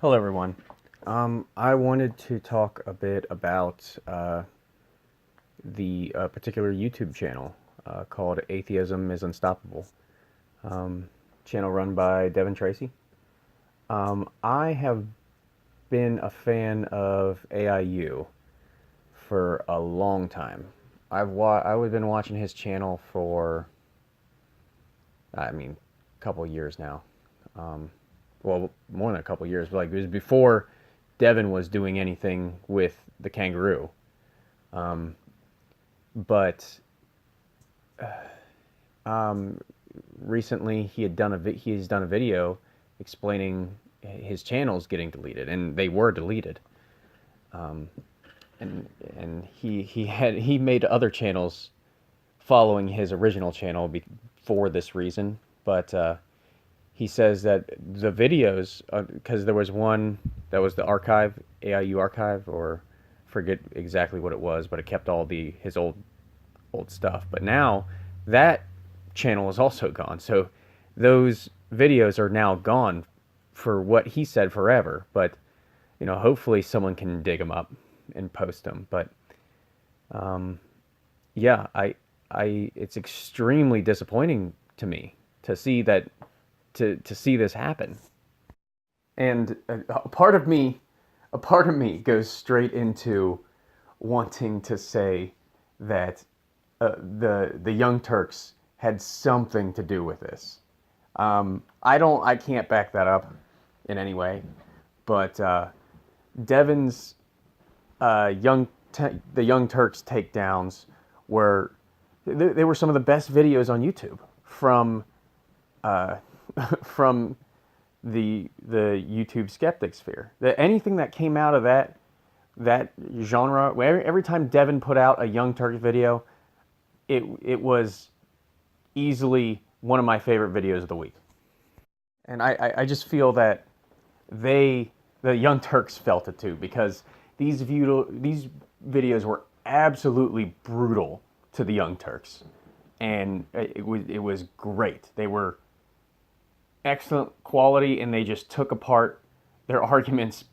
Hello, everyone. I wanted to talk a bit about the particular YouTube channel called Atheism-is-Unstoppable, channel run by Devon Tracy. I have been a fan of AIU for a long time. I've been watching his channel for, a couple of years now. Um, well, more than a couple of years, but like it was before Devon was doing anything with the kangaroo. Um, but um, recently he's done a video explaining his channels getting deleted, and they were deleted. Um, and he made other channels following his original channel for this reason, but he says that the videos, because there was one that was the archive, AIU archive, or forget exactly what it was, but it kept all his old stuff. But now that channel is also gone, so those videos are now gone for what he said forever. But hopefully someone can dig them up and post them. But yeah, it's extremely disappointing to me to see that to see this happen. And a part of me goes straight into wanting to say that the Young Turks had something to do with this. I can't back that up in any way, but Devon's the Young Turks takedowns were they were some of the best videos on YouTube from uh, from the YouTube skeptic sphere. Anything that came out of that genre, every time Devon put out a Young Turks video, it was easily one of my favorite videos of the week. And I just feel that the Young Turks felt it too, because these videos were absolutely brutal to the Young Turks, and it was great. They were excellent quality, and they just took apart their arguments.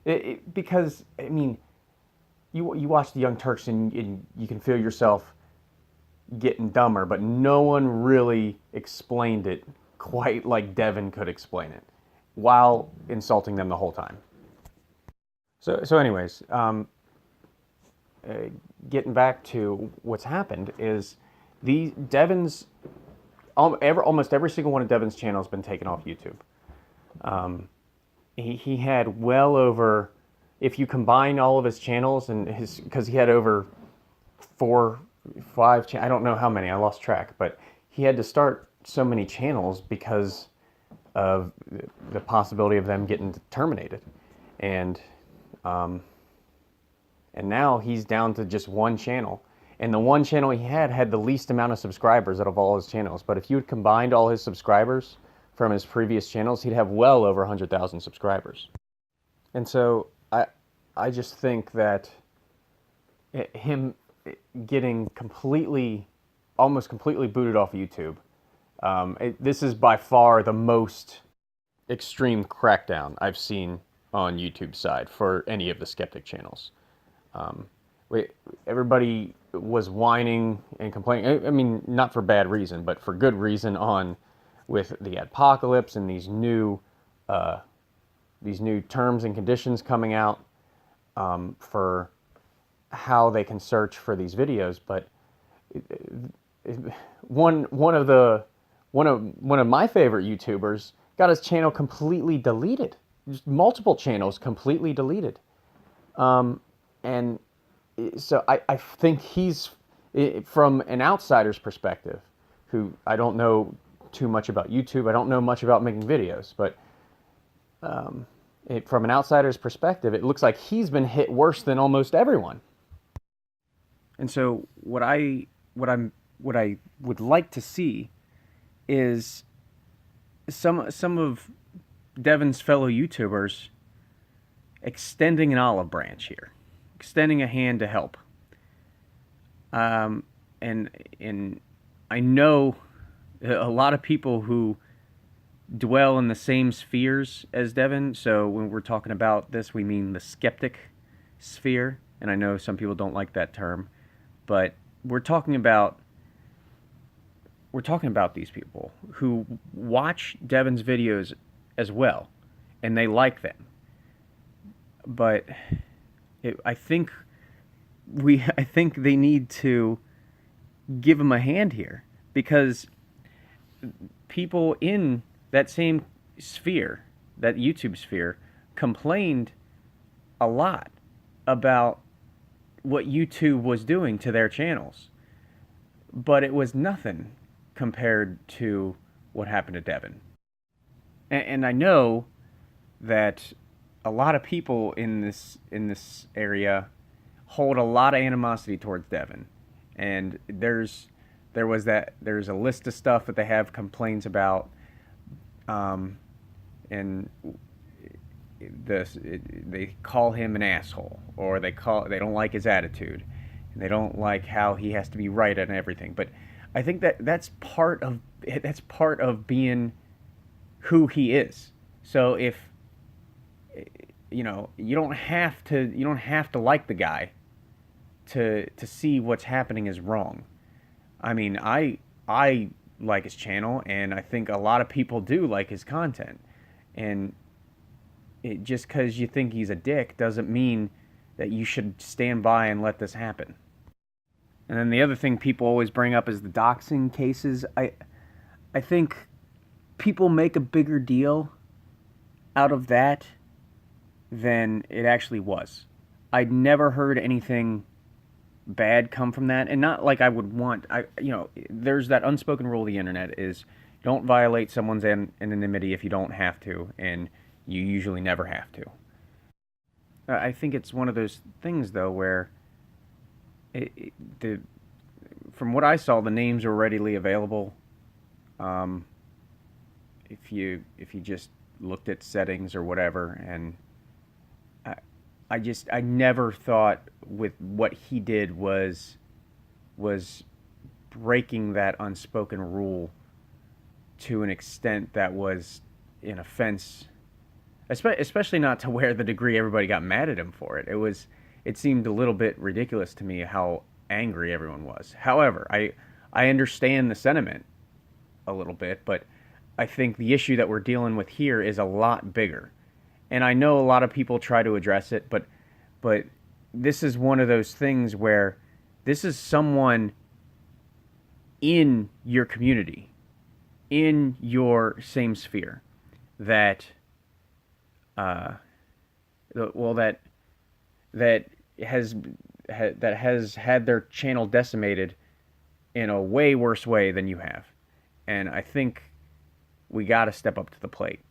Because you watch the Young Turks, and you can feel yourself getting dumber, but no one really explained it quite like Devon could explain it, while insulting them the whole time. Anyways, getting back to what's happened is the Devon's almost every single one of Devon's channels has been taken off YouTube. He had well over, if you combine all of his channels and because he had over four, five, I don't know how many, I lost track, but he had to start so many channels because of the possibility of them getting terminated, and and now he's down to just one channel. And the one channel he had the least amount of subscribers out of all his channels. But if you had combined all his subscribers from his previous channels, he'd have well over 100,000 subscribers. And so I just think that him getting almost completely booted off YouTube, this is by far the most extreme crackdown I've seen on YouTube's side for any of the skeptic channels. Um, Everybody was whining and complaining. I mean, not for bad reason, but for good reason. With the apocalypse and these new terms and conditions coming out for how they can search for these videos. But one of my favorite YouTubers got his channel completely deleted. Just multiple channels completely deleted. And so I think he's, from an outsider's perspective, who I don't know too much about YouTube, I don't know much about making videos, but from an outsider's perspective, it looks like he's been hit worse than almost everyone. And so what I would like to see is some of Devon's fellow YouTubers extending an olive branch here, extending a hand to help. And I know a lot of people who dwell in the same spheres as Devon. So when we're talking about this, we mean the skeptic sphere. And I know some people don't like that term, but we're talking about these people who watch Devon's videos as well, and they like them. But I think I think they need to give him a hand here, because people in that same sphere, that YouTube sphere, complained a lot about what YouTube was doing to their channels. But it was nothing compared to what happened to Devon. And I know that a lot of people in this area hold a lot of animosity towards Devon. And there's a list of stuff that they have complaints about, and they call him an asshole, or they don't like his attitude, and they don't like how he has to be right on everything. But I think that's part of being who he is. So if you don't have to like the guy to see what's happening is wrong. I mean, I like his channel, and I think a lot of people do like his content. And just because you think he's a dick doesn't mean that you should stand by and let this happen. And then the other thing people always bring up is the doxing cases. I think people make a bigger deal out of that than it actually was. I'd never heard anything bad come from that, and not like I would want. There's that unspoken rule of the internet is don't violate someone's anonymity if you don't have to, and you usually never have to. I think it's one of those things though where from what I saw, the names were readily available. If you just looked at settings or whatever, and I never thought with what he did was breaking that unspoken rule to an extent that was an offense, especially not to where the degree everybody got mad at him for it. It seemed a little bit ridiculous to me how angry everyone was. However, I understand the sentiment a little bit, but I think the issue that we're dealing with here is a lot bigger. And I know a lot of people try to address it, but this is one of those things where this is someone in your community, in your same sphere, that has had their channel decimated in a way worse way than you have. And I think we got to step up to the plate.